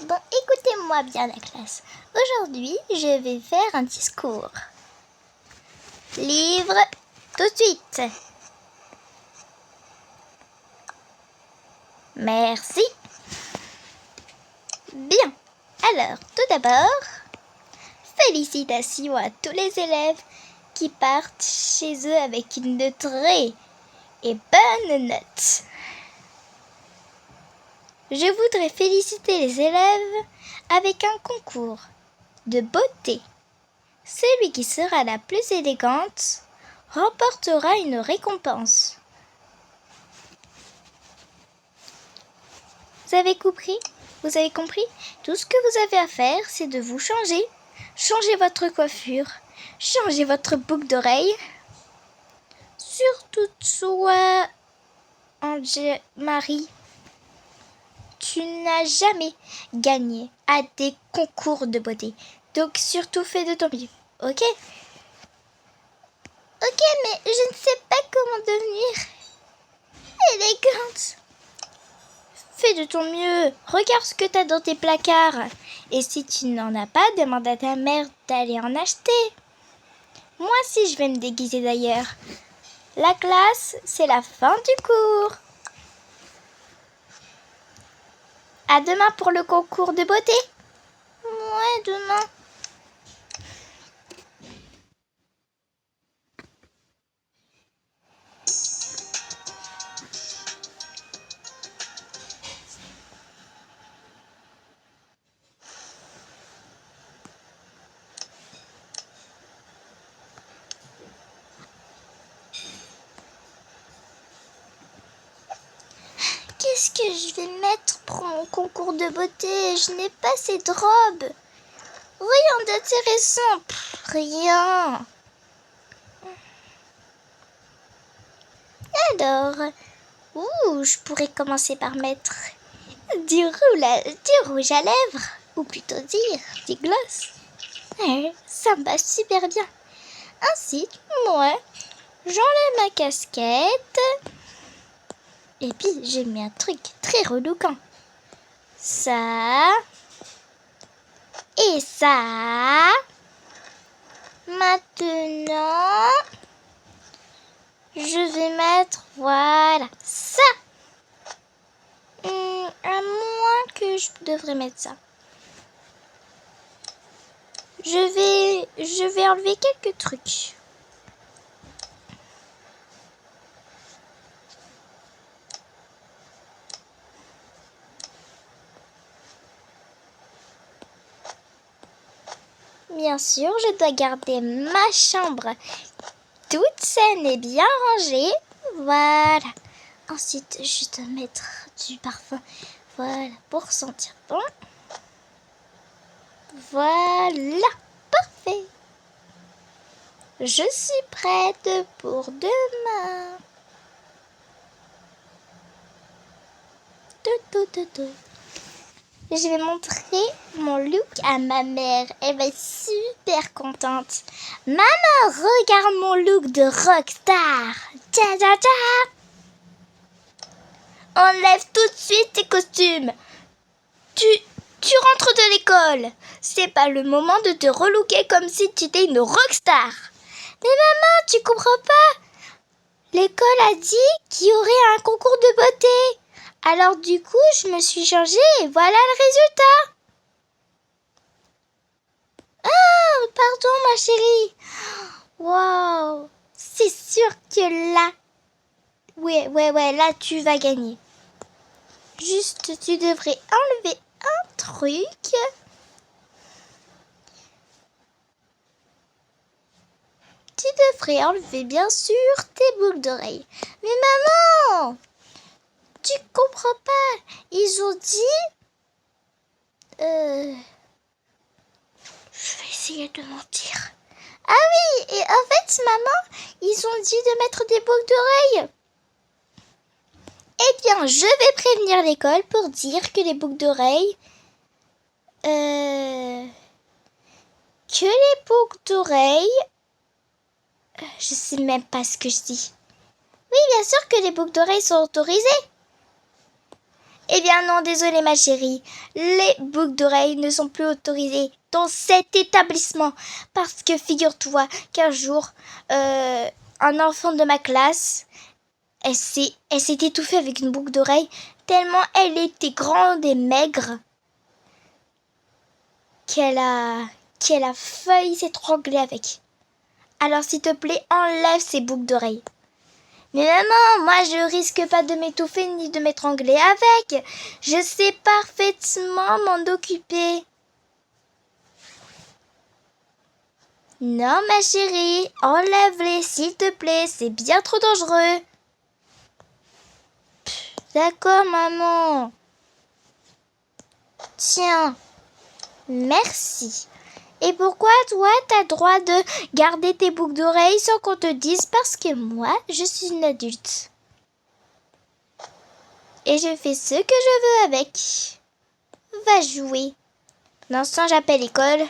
Bon, écoutez-moi bien la classe. Aujourd'hui, je vais faire un discours. Livre tout de suite. Merci. Bien. Alors, tout d'abord, félicitations à tous les élèves qui partent chez eux avec une très bonne note. Je voudrais féliciter les élèves avec un concours de beauté. Celui qui sera la plus élégante remportera une récompense. Vous avez compris? Vous avez compris? Tout ce que vous avez à faire, c'est de vous changer. Changez votre coiffure. Changez votre boucle d'oreille. Surtout toi, Marie. Tu n'as jamais gagné à des concours de beauté. Donc surtout fais de ton mieux. Ok? Ok, mais je ne sais pas comment devenir élégante. Fais de ton mieux. Regarde ce que tu as dans tes placards. Et si tu n'en as pas, demande à ta mère d'aller en acheter. Moi aussi, je vais me déguiser d'ailleurs. La classe, c'est la fin du cours. À demain pour le concours de beauté. Ouais, demain. Qu'est-ce que je vais mettre pour mon concours de beauté? Je n'ai pas cette robe. Rien d'intéressant. Rien. Alors, je pourrais commencer par mettre du rouge à lèvres. Ou plutôt dire du gloss. Ça me va super bien. Ensuite, moi, j'enlève ma casquette. Et puis, j'ai mis un truc très reluquant. Ça. Et ça. Maintenant, je vais mettre, voilà, ça. À moins que je devrais mettre ça. Je vais enlever quelques trucs. Bien sûr, je dois garder ma chambre toute saine et bien rangée. Voilà. Ensuite, je dois mettre du parfum. Voilà, pour sentir bon. Voilà, parfait. Je suis prête pour demain. Je vais montrer mon look à ma mère. Elle va être super contente. Maman, regarde mon look de rockstar. Tcha tcha tcha. Enlève tout de suite tes costumes. Tu rentres de l'école. C'est pas le moment de te relooker comme si tu étais une rockstar. Mais maman, tu comprends pas? L'école a dit qu'il y aurait un concours de beauté. Alors du coup, je me suis changée et voilà le résultat. Ah, pardon ma chérie. Waouh, c'est sûr que là, ouais, là tu vas gagner. Juste, tu devrais enlever un truc. Tu devrais enlever bien sûr tes boucles d'oreilles. Mais maman, tu comprends pas. Ils ont dit... Je vais essayer de mentir. Ah oui, et en fait, maman, ils ont dit de mettre des boucles d'oreilles. Eh bien, je vais prévenir l'école pour dire que les boucles d'oreilles... que les boucles d'oreilles... je sais même pas ce que je dis. Oui, bien sûr que les boucles d'oreilles sont autorisées. Eh bien non, désolé ma chérie, les boucles d'oreilles ne sont plus autorisées dans cet établissement parce que figure-toi qu'un jour, un enfant de ma classe, elle s'est étouffée avec une boucle d'oreille tellement elle était grande et maigre qu'elle a failli s'étrangler avec. Alors s'il te plaît, enlève ces boucles d'oreilles. Mais maman, moi je risque pas de m'étouffer ni de m'étrangler avec. Je sais parfaitement m'en occuper. Non ma chérie, enlève-les s'il te plaît, c'est bien trop dangereux. D'accord maman. Tiens, merci. Et pourquoi toi t'as droit de garder tes boucles d'oreilles sans qu'on te dise parce que moi je suis une adulte. Et je fais ce que je veux avec. Va jouer. Pendant ce temps, j'appelle l'école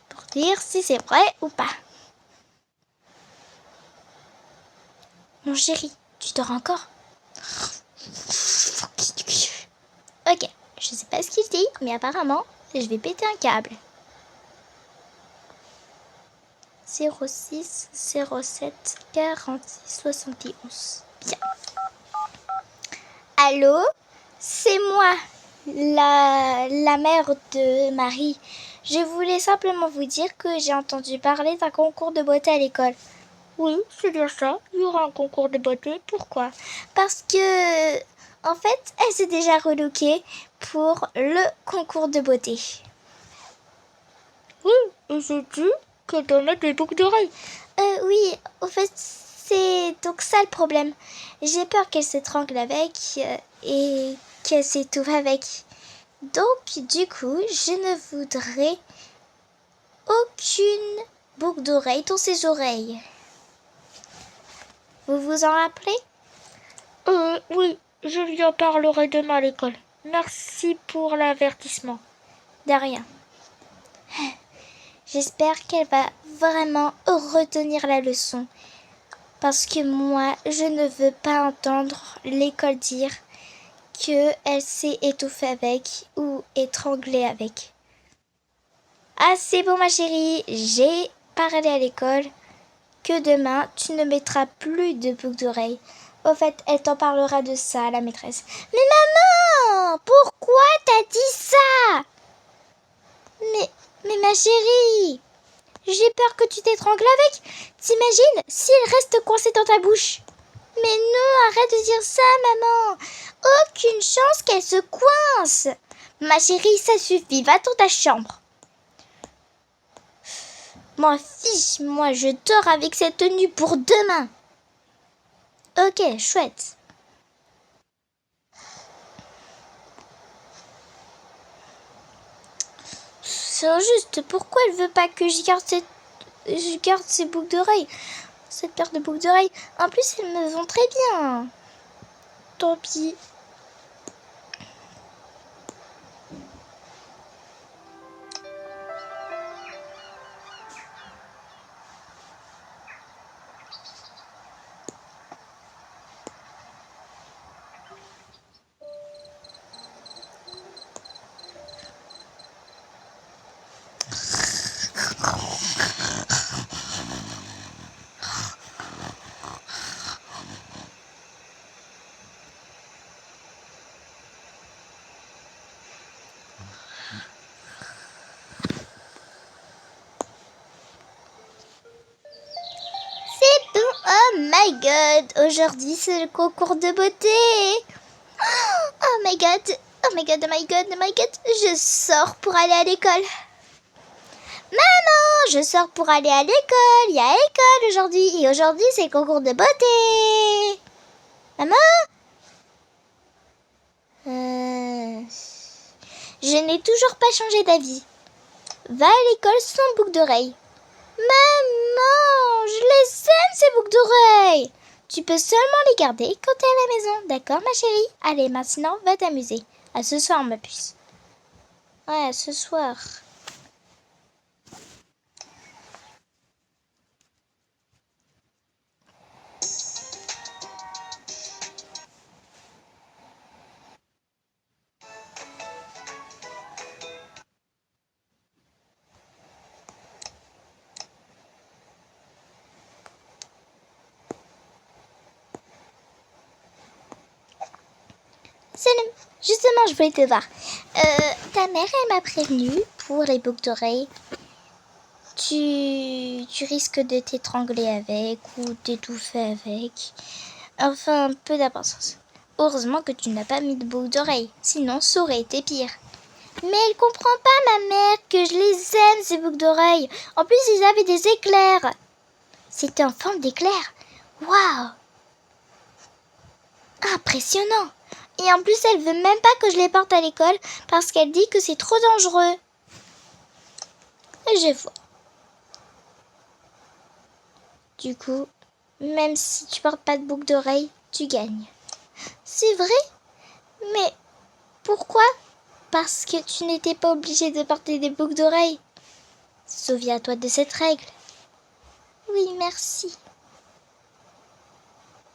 pour dire si c'est vrai ou pas. Mon chéri, tu dors encore? Ok, je sais pas ce qu'il dit, mais apparemment, je vais péter un câble. 06 07 46 71. Bien. Allô? C'est moi, la mère de Marie. Je voulais simplement vous dire que j'ai entendu parler d'un concours de beauté à l'école. Oui, c'est bien ça. Il y aura un concours de beauté. Pourquoi? Parce que, en fait, elle s'est déjà relookée pour le concours de beauté. Oui, et j'ai dit qu'elle doit mettre des boucles d'oreilles. Oui, au fait, c'est donc ça le problème. J'ai peur qu'elle s'étrangle avec et qu'elle s'étouffe avec. Donc, du coup, je ne voudrais aucune boucle d'oreille dans ses oreilles. Vous vous en rappelez? Oui, je lui en parlerai demain à l'école. Merci pour l'avertissement. De rien. J'espère qu'elle va vraiment retenir la leçon. Parce que moi, je ne veux pas entendre l'école dire qu'elle s'est étouffée avec ou étranglée avec. Ah, c'est bon ma chérie, j'ai parlé à l'école que demain, tu ne mettras plus de boucles d'oreilles. Au fait, elle t'en parlera de ça, la maîtresse. Mais maman, pourquoi t'as dit ça? Mais ma chérie, j'ai peur que tu t'étrangles avec. T'imagines s'il reste coincé dans ta bouche? Mais non, arrête de dire ça, maman. Aucune chance qu'elle se coince. Ma chérie, ça suffit, va dans ta chambre. M'en fiche, moi je dors avec cette tenue pour demain. Ok, chouette. C'est injuste, pourquoi elle veut pas que je garde ces boucles d'oreilles? Cette paire de boucles d'oreilles. En plus, elles me vont très bien. Tant pis. C'est bon, oh my god. Aujourd'hui, c'est le concours de beauté. Oh my god. Oh my god, oh my god, oh my god. Je sors pour aller à l'école. Maman, je sors pour aller à l'école. Il y a école aujourd'hui. Et aujourd'hui, c'est le concours de beauté. Maman? Je n'ai toujours pas changé d'avis. Va à l'école sans boucle d'oreille. Maman, je les aime ces boucles d'oreilles. Tu peux seulement les garder quand t'es à la maison. D'accord, ma chérie? Allez, maintenant, va t'amuser. À ce soir, ma puce. Ouais, à ce soir. Justement, je voulais te voir. Ta mère, elle m'a prévenue pour les boucles d'oreilles. Tu risques de t'étrangler avec ou t'étouffer avec. Enfin, un peu d'importance. Heureusement que tu n'as pas mis de boucles d'oreilles, sinon ça aurait été pire. Mais elle comprend pas, ma mère, que je les aime, ces boucles d'oreilles. En plus, ils avaient des éclairs. C'était en forme d'éclair. Waouh! Impressionnant! Et en plus, elle veut même pas que je les porte à l'école parce qu'elle dit que c'est trop dangereux. Et je vois. Du coup, même si tu portes pas de boucle d'oreille, tu gagnes. C'est vrai? Mais pourquoi? Parce que tu n'étais pas obligée de porter des boucles d'oreilles. Souviens-toi de cette règle. Oui, merci.